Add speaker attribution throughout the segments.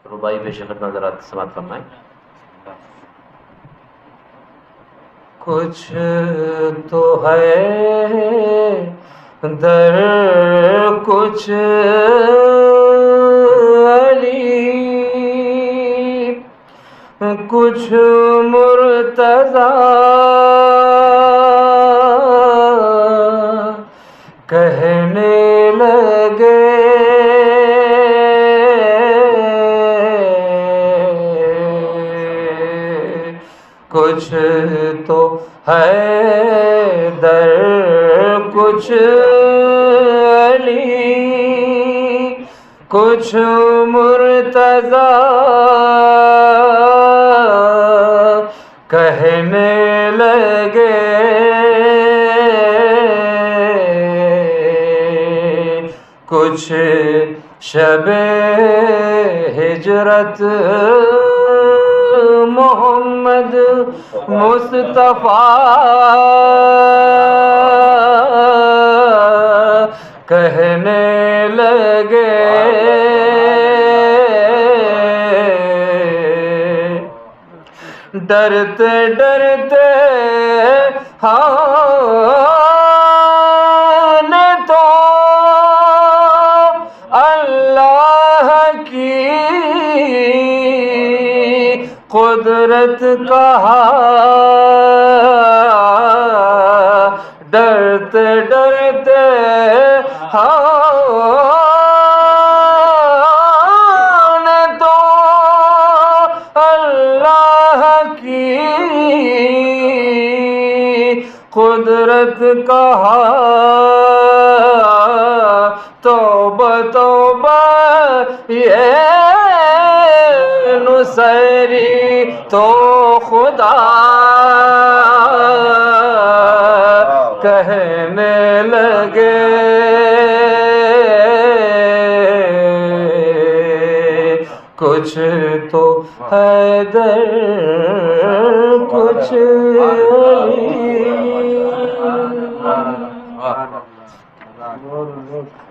Speaker 1: ربائی پیش خدمت حضرات سماعت فرمائیں۔ کچھ تو ہے در کچھ علی، کچھ مرتضی کہنے لگے، کچھ تو ہے در کچھ علی، کچھ مرتضی کہنے لگے، کچھ شب ہجرت محمد مصطفیٰ کہنے لگے، ڈرتے ڈرتے نے تو اللہ کی قدرت کہا، ڈرتے ڈرتے نے تو اللہ کی قدرت کہا، توبہ توبہ یہ نصیری تو خدا کہنے لگے، کچھ تو ہے در کچھ علی۔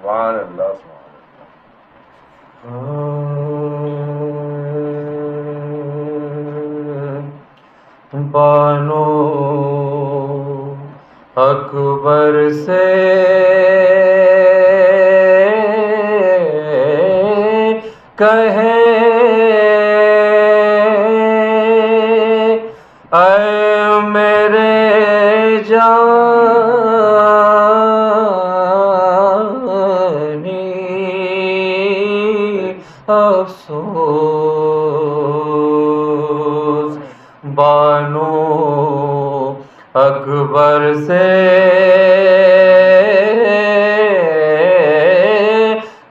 Speaker 2: سبحان اللہ
Speaker 1: بانو اکبر سے کہے، اے میرے جانی افسوس، بانو اکبر سے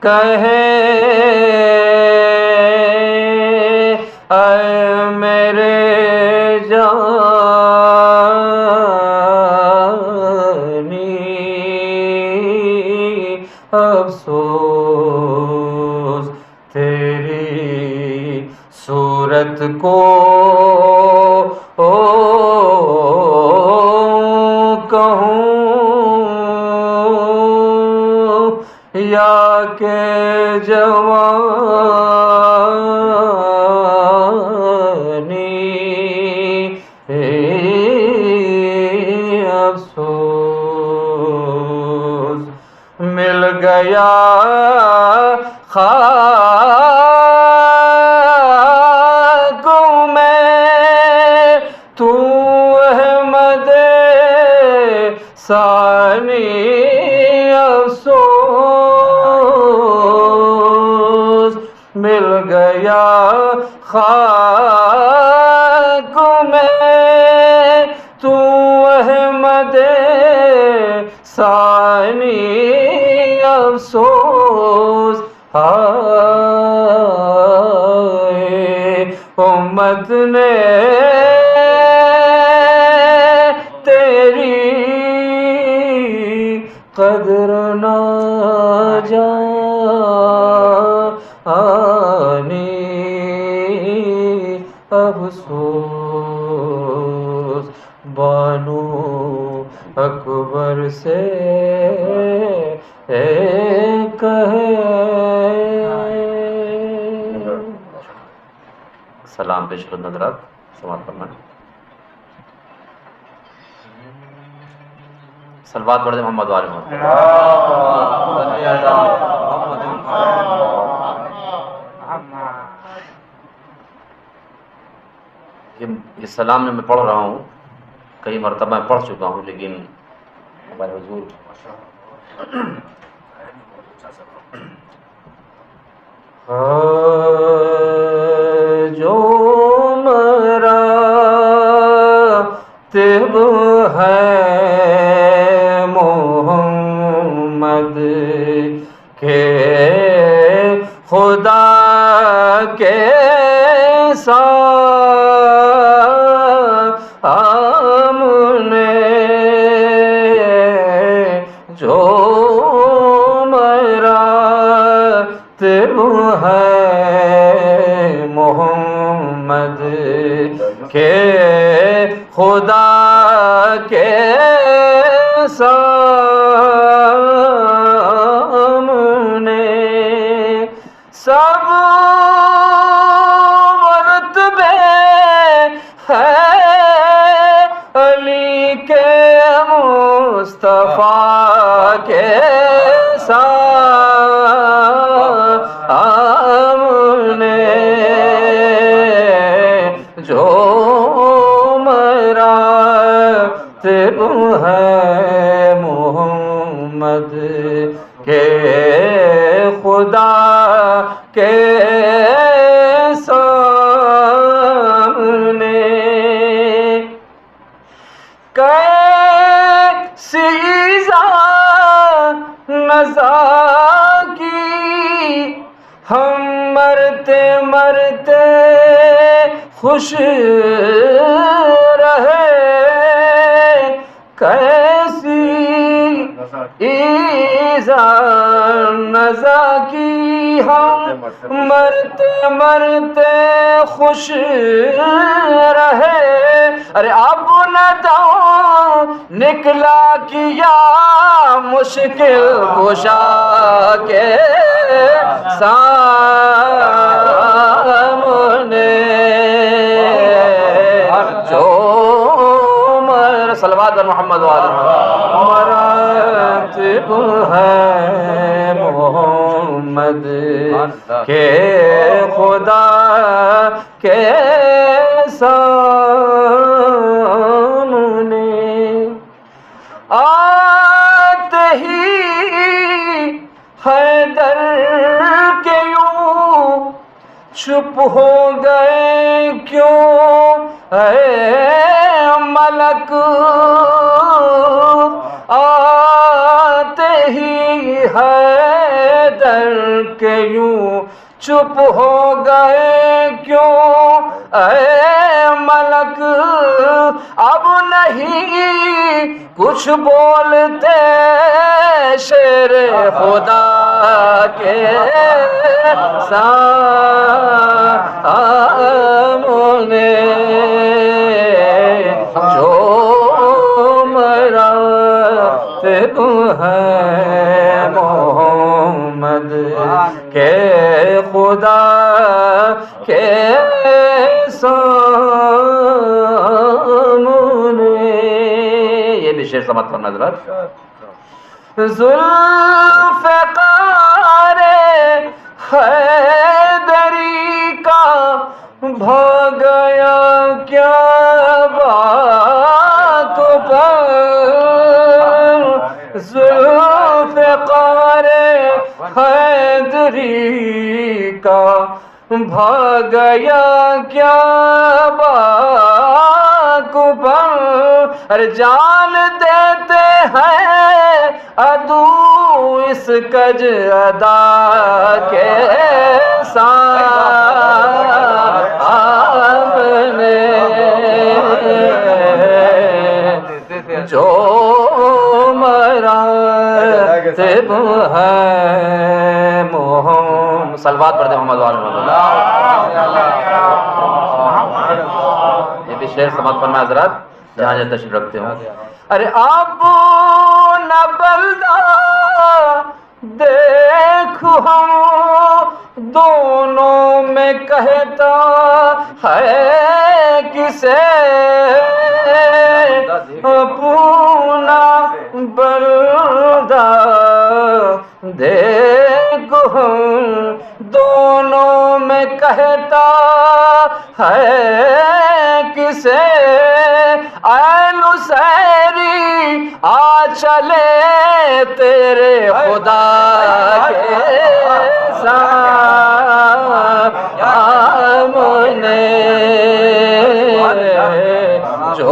Speaker 1: کہے، اے میرے جانی افسوس، تیری صورت کو کہوں یا کہ جوانی افسوس، مل گیا خاکوں میں تو احمد ثانی افسوس، مل گیا خاکوں میں تو احمد ثانی افسوس، ہائے امت نے تیری قدر نہ جانی افسوس، بانو اکبر سے کہے،
Speaker 3: سلام پیش کرنے حضرات سماعت فرمائیں. صلوات پڑھ دیں محمد وآل محمد. یہ سلام میں پڑھ رہا ہوں، کئی مرتبہ میں پڑھ چکا ہوں، لیکن ہمارے حضور
Speaker 1: جو مراتب ہے محمد کے خدا کے سامنے، جو مراتب ہے محمد کے خدا کے سامنے، سب مرتبے ہے علی کے مصطفیٰ کے سامنے، جو مراتب ہے محمد کے خدا کے سامنے، کیسی نزا کی ہم مرتے مرتے خوش رہے، کیسی نزا کی ہم مرتے مرتے خوش رہے، ارے اب نہ دو نکلا کیا مشکل کشا کے سامنے، جو صلوات پر محمد وآلہ مراتب ہے محمد کے خدا کے سامنے، آتے ہی حیدر کے یوں چپ ہو گئے کیوں اے ملک، آتے ہی حیدر کے یوں چپ ہو گئے کیوں اے ملک، اب نہیں کچھ بولتے شیر خدا کے سامنے، جو مراتب ہے محمد کے خدا کے سامنے. یہ بھی شعر سمجھ کرنا حضرات. ذوالفقار حیدری کا بھاگ گیا کیا بات پر، ذوالفقار حیدری کا بھاگ گیا کیا بات پر، ارے جان دیتے ہیں عدو اس کج ادا کے سامنے، جو مراتب ہے محمد. صلوات پڑھتے محمد وآلہ محمد. یہ بھی شعر سماعت فرمائیں حضرات جہاں جہاں تشریف رکھتے ہوں. ارے آپ نہ بلدا دیکھو ہم دونوں میں میں کہتا ہے کسے اپنا بندہ دیکھو ہم دونوں میں کہتا ہے کسے اے نصیری آ چلے تیرے خدا کے سامنے جو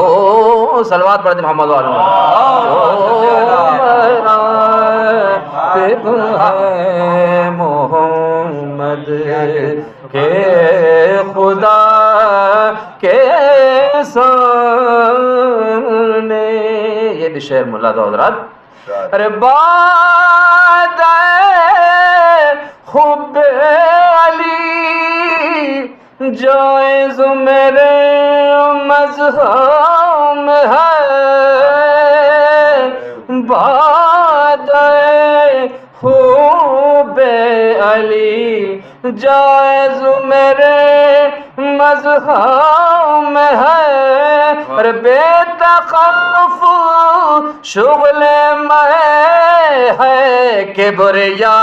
Speaker 1: صلوات پڑھتے محمد والوں ہے محمد کے خدا کے سامنے. یہ بھی شعر ملا دو حضرات. ارے باد حب علی جائز میرے مذہب ہے. باد حب علی جائز میرے مذہب میں ہے. اور بے تخلف شغل میں ہے کبریا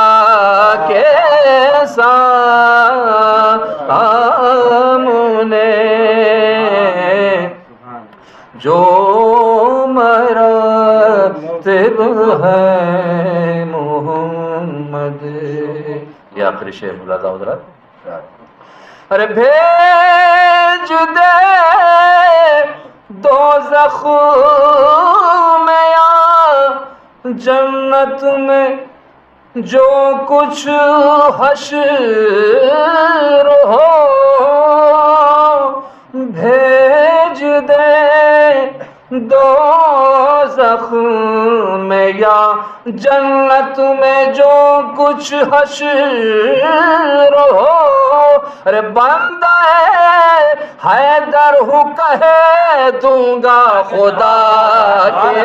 Speaker 1: کے سامنے جو مراتب ہے محمد. یہ آخری شعر ملاحظہ حضرات. ارے بھیج دے دوزخ میں یا جنت میں جو کچھ حشر ہو. بھیج دے دوزخ میں یا جنت میں جو کچھ حشر ہو. ارے بندہ حیدر ہوں کہہ دوں گا خدا کے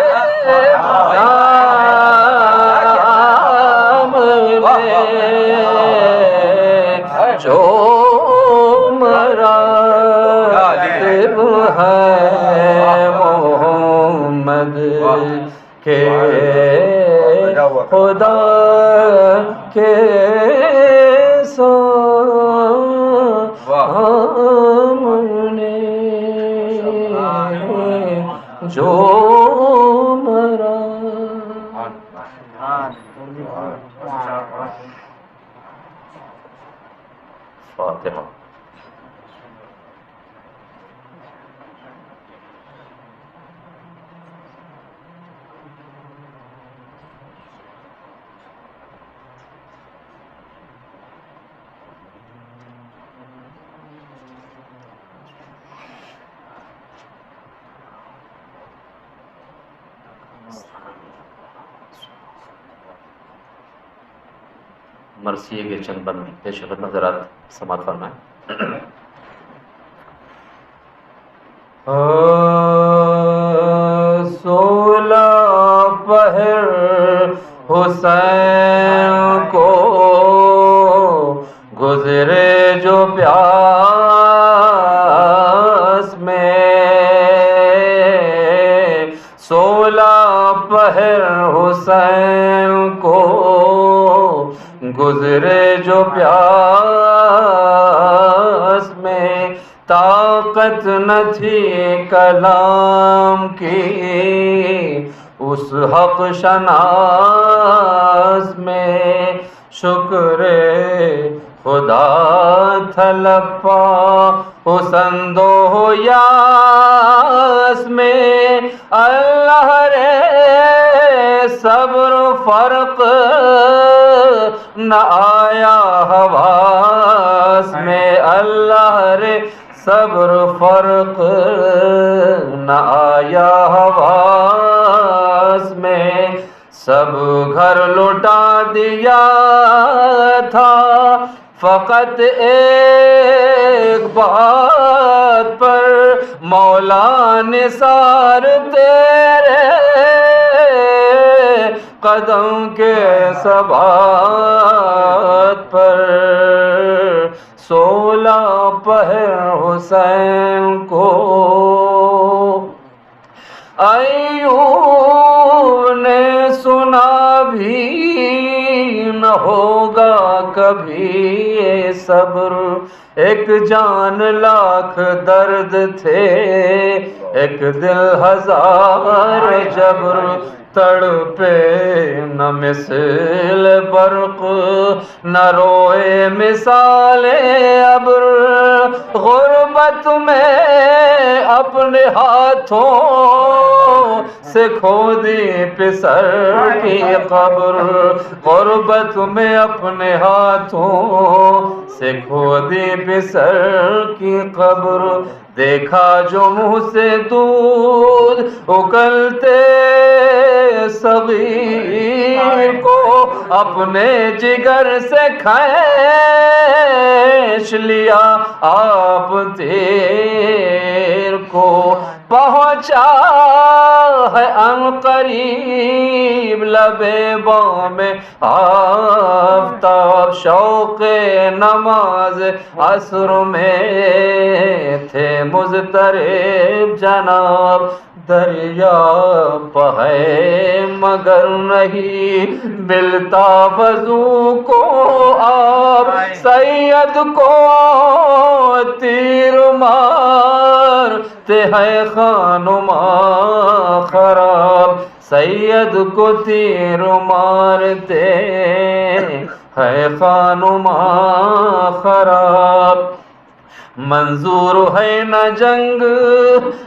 Speaker 1: جو مراتب ہے محمد کے خدا کے سامنے جو فاتحہ. مرثیے کے چند بند پیش خدمت حضرات سماعت فرمائیں. سولہ پہر حسین کو گزرے جو پیاس میں. سولہ پہر حسین کو گزرے جو پیاس میں. طاقت نہ تھی کلام کی اس حق شناس میں. شکر خدا تھلپا حسن دو یاس میں. اللہ رے صبر فرق نہ آیا حواس میں. اللہ رے صبر فرق نہ آیا حواس میں. سب گھر لٹا دیا تھا فقط ایک بات پر مولا نثار تیرے قدم کے ثبات پر.
Speaker 3: 16 پہر حسین کو ایوب نے سنا بھی نہ ہوگا کبھی یہ صبر، ایک جان لاکھ درد تھے، ایک دل ہزار جبر، تڑپے نہ مثل برق، نہ روئے مثال ابر، غربت میں اپنے ہاتھوں سے کھودی پسر کی قبر، غربت میں اپنے ہاتھوں سے کھودی پسر کی قبر، دیکھا جو منہ سے دودھ اگلتے صغیر کو، اپنے جگر سے کھینچ لیا آپ تیر کو، پہنچا ہے عنقریب لبے بام آفتاب، شوق نماز عصر میں تھے مضطرب جناب، دریا ہے مگر نہیں ملتا وضو کو آب، سید کو تیر مارتے ہے خانما خراب، سید کو تیر مارتے ہے خانما خراب، منظور ہے نہ جنگ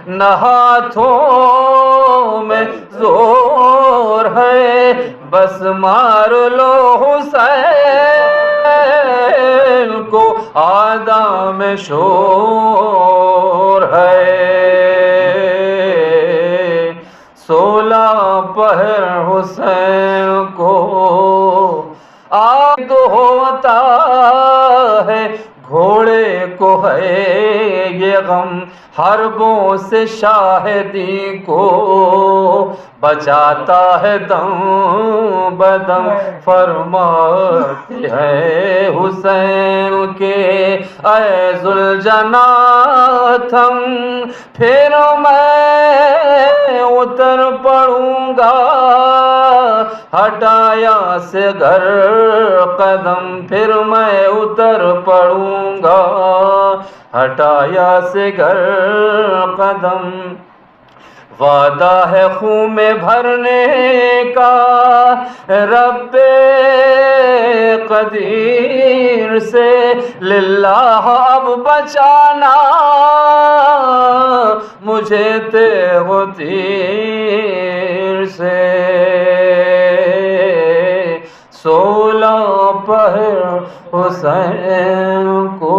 Speaker 3: نہ ہاتھوں میں زور ہے، بس مار لو حسین کو آدا میں شور ہے، 16 پہر حسین کو آد ہوتا ہے، گھوڑے کو ہے یہ غم حربوں سے شاہدی کو، بچاتا ہے دم بدم، فرماتے ہیں حسین کے اے ذوالجناح تھم، پھر میں اتر پڑوں گا ہٹایا سے گھر قدم، پھر میں اتر پڑوں گا ہٹایا سے گھر قدم، وعدہ ہے خون میں بھرنے کا رب قدیر سے، للہ اب بچانا مجھے تیغ و تیر سے، 16 پہر حسین کو